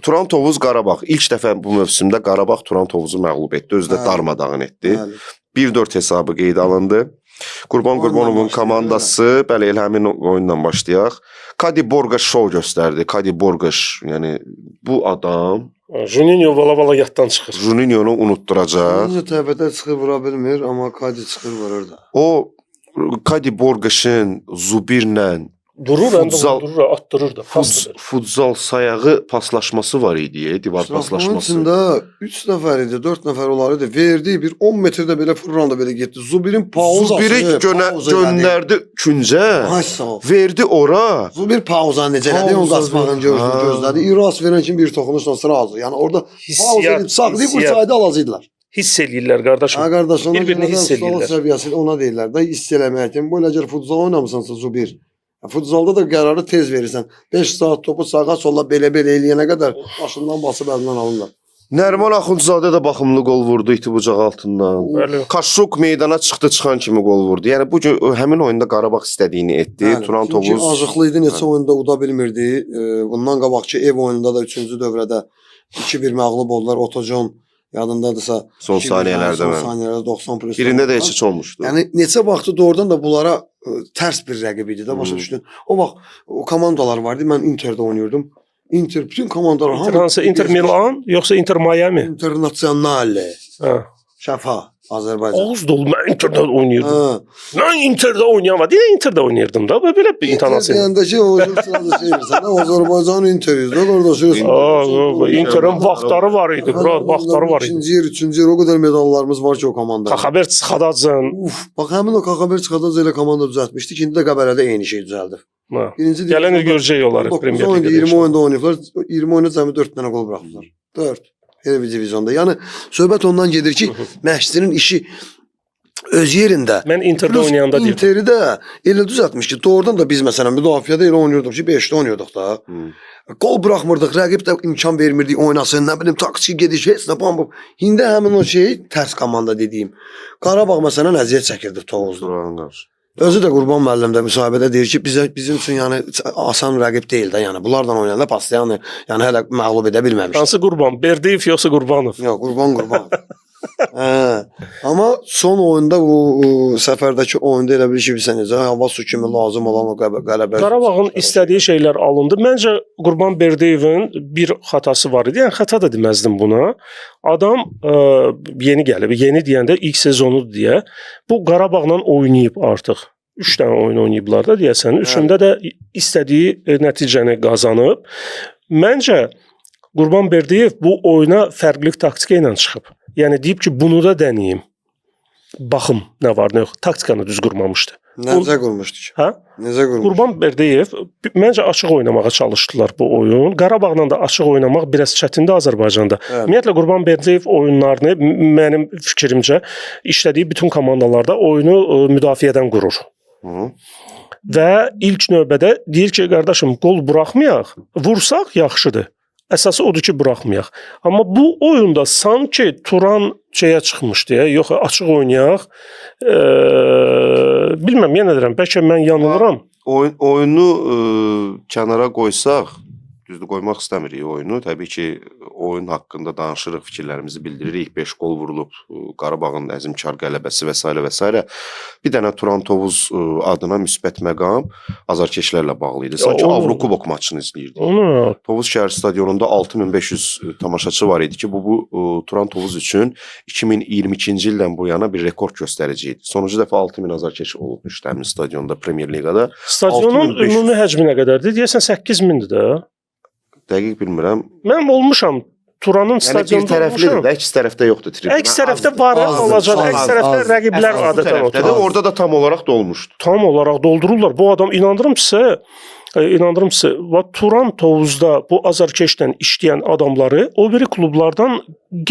Turan Tovuz Qarabağ. İlk dəfə bu mövsümdə Qarabağ Turan Tovuzu məğlub etdi. Özü də darmadağın etdi. 1-4 hesabı qeydə alındı. Qurban Qurbanovun komandası, bəli, elə həmin oyundan başlayaq. Kadi Borgaş şov göstərdi. Kadi Borgaş, yəni bu adam Juninho vala yaddan çıxır. Juninho-nu unutturacaq. Juninho təbədə çıxır vura bilmir, amma Kadi çıxır vurur da. O Kadi Borgaşın Zubirlə Durur, attırır da. futsal sayağı paslaşması var idi, divar paslaşması. Onun içində 3 nəfər idi, 4 nəfər olar idi. Verdi bir 10 metrdə belə fırlandı belə getdi. Zubirin pauzası. Zubiri göndərdi küncə. Ay sağ ol. Verdi ora. Zubir pauzanı necə elədi? Onun qaçmağını gözlədi. İras verən kimi bir toxunuşla sıra aldı. Yəni orada pauza edib saxlayıb bu sayda alacaqdılar. Hiss eləyirlər qardaşım. Ha qardaş, ona Bir-birini hiss eləyirlər. Səviyyəsi ona deyirlər də hiss eləmək kimi. Bu eləcə futsal oynamısansa Zubir. Futsalda da qərarı tez verirsən. 5 saat topu sağa sola belə eləyənə qədər başından basıb əlindən alırlar. Nəriman Axundzadə də baxımlı qol vurdu iti bucaq altından. Bəli. Kaşuk meydana çıxan kimi qol vurdu. Yəni bu gün həmin oyunda Qarabağ istədiyini etdi. Turan Tovuz acıqlı idi, neçə oyunda uda bilmirdi. Bundan qabaqçı ev oyununda da 3-cü dövrədə 2-1 məğlub oldular. Otojon yadındadırsa son saniyələrdə son saniyələrdə 90 plus. Birində də heç olmuşdu. Yəni neçə vaxtı doğrudan da bunlara tərs bir rəqib idi də başa düşdün. O vaxt o komandalar vardı. Mən Interdə oynayırdım. Inter bütün komandalar hansı Inter Milan yoxsa Inter Miami? Internazionale. Hə. Şəfa Azərbaycan. Ağız dolu mən Interdə oynayırdım. Mən Interdə oynayamadım. Yine Interdə oynayırdım da. Belə bir intonasiya. Deyəndəki o sırada şeyirsən. Azərbaycan Interiyiz də qardaş. Inter'in vaxtları var idi. Bura vaxtları var idi. 2-ci yer, 3-cü yer o qədər medallarımız var ki o komandada. Xəbər çıxadacaq. Bax həmin o Xəbər çıxadacaq elə komanda düzəltmişdi. İndi də Qəbələdə eyni şey düzəldi. Birinci gələn il görəcək onları Premier Liqada. 20 oyunda oynayıblar. 20 oyunda cəmi 4 dənə gol buraxıblar. 4. Her bir divizionda. Yəni söhbət ondan gedir ki, məşqçinin işi öz yerində. Mən Interdə oynayanda deyirəm. Interi də elə düzəltmiş ki, doğrudan da biz məsələn müdafiədə elə oynayırdıq ki, 5-də oynayırdıq da. Gol buraxmırdıq, rəqib də imkan vermirdi oynasın, nə bilim taktiki gediş, heç nə bam. İndi həmin o şey tərs komanda dediyim. Qarabağ məsələn əziyyət çəkirdi Tovuzda. Özü də Qurban müəllim də müsahibədə deyir ki, bizim üçün yəni asan rəqib deyil də, yəni bunlardan oynayanda paslayan, yəni hələ məğlub edə bilməmiş. Hansı Qurban? Berdiyev yoxsa Qurbanov? Yox, Qurban. Amma son oyunda bu səfərdəki oyunda elə bir şey bilsən necə, hava su kimi lazım olan o qələbə. Qarabağın istədiyi şeylər alındı. Məncə Qurban Berdiyevin bir xatası var idi. Yəni xəta da deməzdim buna. Adam yeni gəlib, yeni deyəndə ilk sezonudur deyə. Bu Qarabağla oynayıb artıq. 3 dənə oyun oynayıblar da deyəsən. Üçündə də istədiyi nəticəni qazanıb. Məncə Qurban Berdiyev bu oyuna fərqli taktika ilə çıxıb. Yəni deyib ki, bunu da deneyim. Baxım nə var, nə yox. Taktikanı düz qurmamışdı. Necə qurmuşdu ki? Hə? Necə qurmuşdu? Qurban Berdiyev məncə açıq oynamağa çalışdılar bu oyun. Qarabağla da açıq oynamaq biraz çətindir Azərbaycanda. Ümumiyyətlə Qurban Berdiyev oyunlarını mənim fikrimcə işlədiyi bütün komandalarda oyunu müdafiədən qurur. Və ilk növbədə deyir ki, qardaşım, gol buraxmayaq, vursaq yaxşıdır. Əsası odur ki, buraxmayaq. Amma bu oyunda sanki Turan şeyə çıxmışdı, yox, açıq oynayaq. Bilməm, yenə deyirəm, bəlkə mən yanılıram. Oyunu kənara qoysaq, düzdür, qoymaq istəmirik oyunu. Təbii ki, oyun haqqında danışırıq, fikirlərimizi bildiririk. 5 gol vurulub, Qarabağın əzmkar qələbəsi və s. və s. Bir dənə Turan Tovuz adına müsbət məqam azarkeşlərlə bağlı idi. Sanki Avrokubok maçını izləyirdik. Tovuz şəhər stadionunda 6500 tamaşaçı var idi ki, bu Turan Tovuz üçün 2022-ci ildən bu yana bir rekord göstərici idi. Sonuncu dəfə 6000 azarkeş olmuşdu həmin stadionda Premier Liqada. Stadionun ümumi həcmi nə qədərdir? Deyəsən 8000-dir də. Dəqiq bilmirəm. Mən olmuşam Turanın stadionunda olmuşam. Əks tərəfdə yoxdur tribün. Əks tərəfdə var, olacaq. Əks tərəfdə rəqiblər adətən oturur. Orada da tam olaraq dolmuşdu. Tam olaraq doldururlar. Bu adam inandırım sizə, Turan Tovuzda bu azarkeşlə işləyən adamları o biri klublardan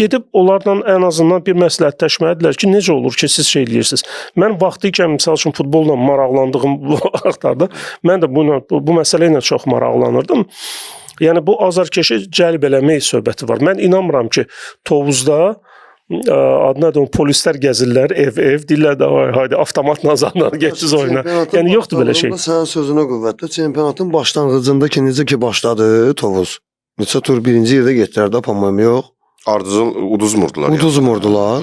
gedib onlardan ən azından bir məsləhətləşməlidirlər ki, necə olur ki, siz şey eləyirsiniz. Mən vaxtı misal üçün futbolla maraqlandığım bu vaxtlarda mən də bu məsələ ilə çox maraqlanırdım. Yəni bu azarkeşi cəlb eləmək söhbəti var. Mən inanmıram ki, Tovuzda adına da polislər gəzirlər, ev deyirlər də haydi avtomat nazarından geçsiz oyna. Yəni yoxdur belə şey. Sənin sözünə qüvvətlə çempionatın başlanğıcında ki, necə ki başladı Tovuz. neçə tur birinci yerdə getdilər də, pomam yox. Ardıcıl uduzmurdular. Uduzmurdular.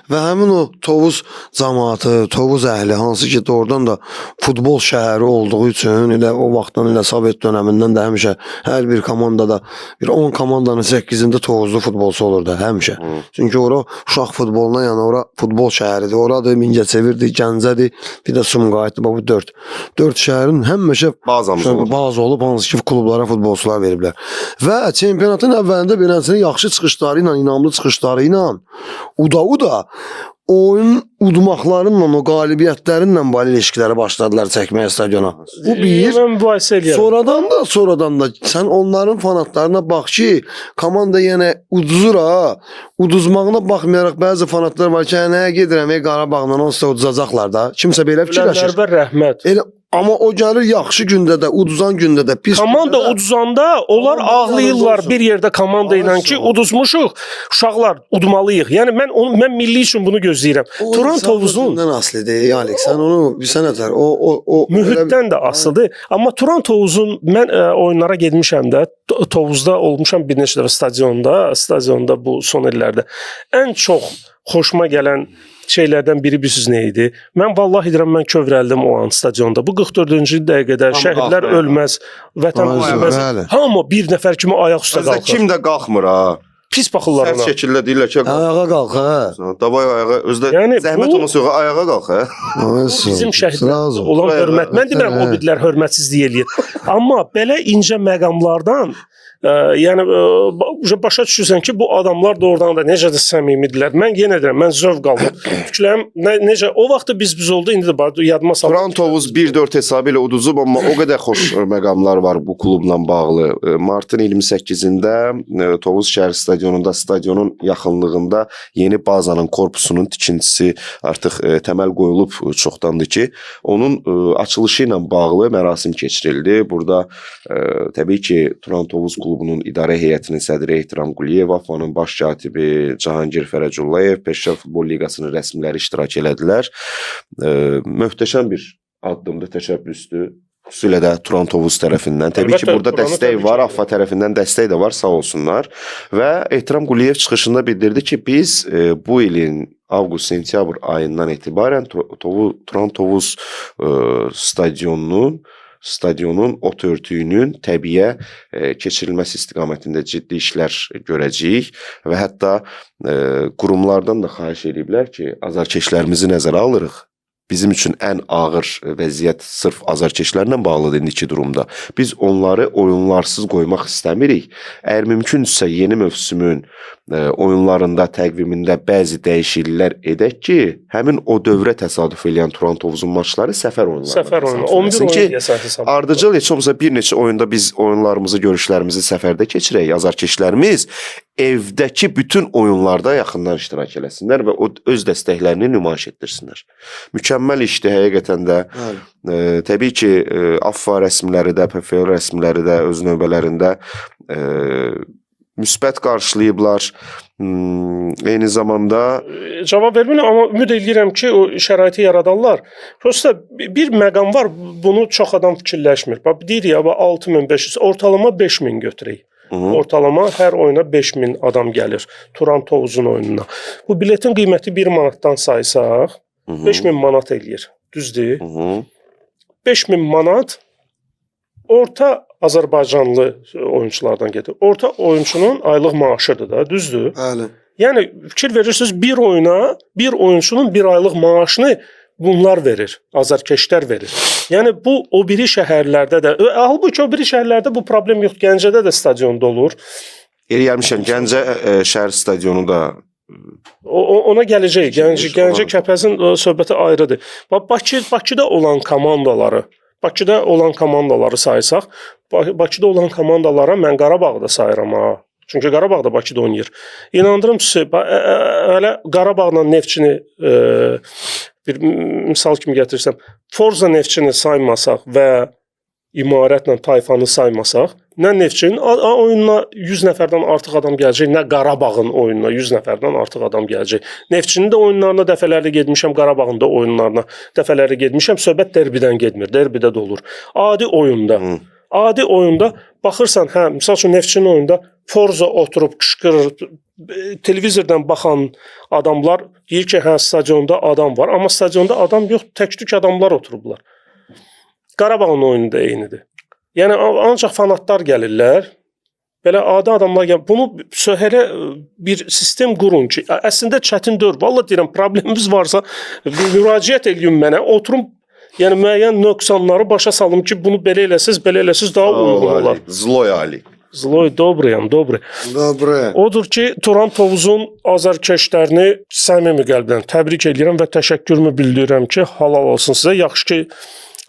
Və həmin o Tovuz cəmaatı, Tovuz əhli hansı ki doğrudan da futbol şəhəri olduğu üçün elə o vaxtdan elə Sovet dönəmindən də həmişə hər bir komandada bir 10 komandanın 8-ində Tovuzlu futbolçu olurdu həmişə. Çünki ora uşaq futboluna, yəni ora futbol şəhəridir. Oradır Mingəçevirdir, Gəncədir, bir də Sumqayıtdır. Bu 4 şəhərin həmişə bazı olub hansı ki klublara futbolçular veriblər. Və çempionatın əvvəlində belənsinin yaxşı çıxışları ilə, inamlı çıxışları ilə uda oyun udmaqlarınla, o qalibiyyətlərinlə belə ilişkiləri başladılar çəkməyə stadiona. Bu bir. Mən mübahisə eləyirəm. Sonradan da sən onların fanatlarına bax ki, komanda yenə uduzur ha. Uduzmağına baxmayaraq bəzi fanatlar var ki, nəyə gedirəm, Qarabağla onsuz da uduzacaqlar da. Kimsə belə fikirləşir. Ölənlər rəhmət. Elə amma o gəlir yaxşı gündə də, uduzan gündə də, pis komanda gündə də, uduzanda onlar ağlayırlar bir yerdə komanda ilə ki, uduzmuşuq, uşaqlar udmalıyıq. Yəni mən milli üçün bunu gözləyirəm. Turan Tovuzun aslidir, Alex. Sən onu bir sənətlər o mühitdən də asılıdır. Amma Turan Tovuzun mən oyunlara getmişəm də, Tovuzda olmuşam bir neçə dəfə stadionda bu son illərdə. Ən çox xoşuma gələn şeylərdən biri bilirsiniz nə idi? Mən vallahi deyirəm, mən kövrəldim o an stadionda. Bu 44-cü dəqiqədə şəhidlər ölməz, vətən ölməz. Hamı bir nəfər kimi ayaq üstə qalxır. Kim də qalxmır ha. Pis baxırlar ona. Sərt şəkildə deyirlər ki, ayağa qalx ha. Davay ayağa, özdə yəni, zəhmət olmasa yox, ayağa qalx ha. Bizim şəhidlər olan hörmət. Mən demirəm o biriləri hörmətsizlik eləyir. Amma belə incə məqamlardan yəni başa düşürsən ki, bu adamlar doğrudan da necə də səmimidirlər. Mən yenə deyirəm, mən zövq aldım. Fikirlərim necə o vaxtda biz oldu, indi də yadıma saldım. Turan Tovuz 1-4 hesabı ilə uduzub, amma o qədər xoş məqamlar var bu klubla bağlı. Martın 28-də Tovuz şəhər stadionunda, stadionun yaxınlığında yeni bazanın korpusunun tikintisi artıq təməl qoyulub çoxdandır ki, onun açılışı ilə bağlı mərasim keçirildi. Burada təbii ki, Turan Tovuz klubunun idarə heyətinin sədri Ehtiram Quliyev, AFFA-nın baş katibi Cahangir Fərəcullayev, Peşəkar Futbol Liqasının rəsmiləri iştirak elədilər. Möhtəşəm bir addımdır, təşəbbüsdür. Xüsusilə də Turan Tovuz tərəfindən. Təbii ki, burada dəstək var, AFFA tərəfindən dəstək də var, sağ olsunlar. Və Ehtiram Quliyev çıxışında bildirdi ki, biz bu ilin avqust-sentyabr ayından etibarən Turan Tovuz stadionun ot örtüyünün təbiyə keçirilməsi istiqamətində ciddi işlər görəcəyik və hətta qurumlardan da xahiş ediblər ki, azarkeşlərimizi nəzərə alırıq. Bizim üçün ən ağır vəziyyət sırf azarkeşlərlə bağlıdır indiki durumda. Biz onları oyunlarsız qoymaq istəmirik. Əgər mümkünsə yeni mövsümün oyunlarında, təqvimində bəzi dəyişikliklər edək ki, həmin o dövrə təsadüf edən Turan Tovuzun maçları səfər oyunları. Səfər oyunu. 11 oyun əsasında. Ardıcıl heç olmasa bir neçə oyunda biz oyunlarımızı, görüşlərimizi səfərdə keçirək. Azarkeşlərimiz evdəki bütün oyunlarda yaxından iştirak eləsinlər və öz dəstəklərini nümayiş etdirsinlər. Mükəmməl işdir həqiqətən də. Təbii ki, AFFA rəsmiləri də, PFL rəsmiləri də öz növbələrində müsbət qarşılayıblar. Eyni zamanda cavab vermirəm, amma ümid edirəm ki, o şəraiti yaradarlar. Prosta bir məqam var, bunu çox adam fikirləşmir. Bax deyir ya, 6500, ortalama 5000 götürək. Ortalama hər oyuna 5000 adam gəlir Turan Tovuzun oyununa. Bu biletin qiyməti 1 manatdan saysaq 5000 manat eləyir. Düzdür? 5000 manat orta Azərbaycanlı oyunçulardan gedir. Orta oyunçunun aylıq maaşıdır da, düzdür? Bəli. Yəni fikir verirsiniz, bir oyuna bir oyunçunun bir aylıq maaşını bunlar verir, azarkeşlər verir. Yəni bu o biri şəhərlərdə də, halbuki o biri şəhərlərdə bu problem yox. Gəncədə də stadionda olur. Yeri gəlmişəm, Gəncə şəhər stadionu da ona gələcək. Gəncə Kəpəzin söhbəti ayrıdır. Bakıda olan komandaları saysaq, Bakıda olan komandalara mən Qarabağı da sayıram ha. Çünki Qarabağ da Bakıda oynayır. İnandırım sizə, hələ Qarabağla Neftçini bir misal kimi gətirsəm, Forza Neftçini saymasaq və İmarətlə Tayfanı saymasaq, nə Neftçinin oyununa 100 nəfərdən artıq adam gələcək, nə Qarabağın oyununa 100 nəfərdən artıq adam gələcək. Neftçinin də oyunlarına dəfələrlə getmişəm, Qarabağın da oyunlarına dəfələrlə getmişəm. Söhbət derbidən getmir, derbidə də olur. Adi oyunda. adi oyunda baxırsan, hə, məsəl üçün Neftçinin oyunda Forza oturub qışqırır, televizordan baxan adamlar deyir ki, hə, stadionda adam var, amma stadionda adam yox, tək-tük adamlar oturublar. Qarabağın oyunu da eynidir. Yəni ancaq fanatlar gəlirlər. Belə adi adamlar gəlir. Bunu elə bir sistem qurun ki, əslində çətin deyil. Vallahi deyirəm, problemimiz varsa müraciət eləyin mənə, oturum, yəni müəyyən nöqsanları başa salım ki, bunu belə eləsiz daha uyğun olar. Zloy Ali. Zloy, dobrayam, dobry. Dobre. Odur ki, Turan Tovuzun azarkeşlərini səmimi qəlbdən təbrik edirəm və təşəkkürümü bildirirəm ki, halal olsun sizə. Yaxşı ki,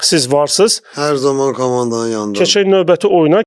siz varsınız. Hər zaman komandanın yanında. Keçək növbəti oyuna.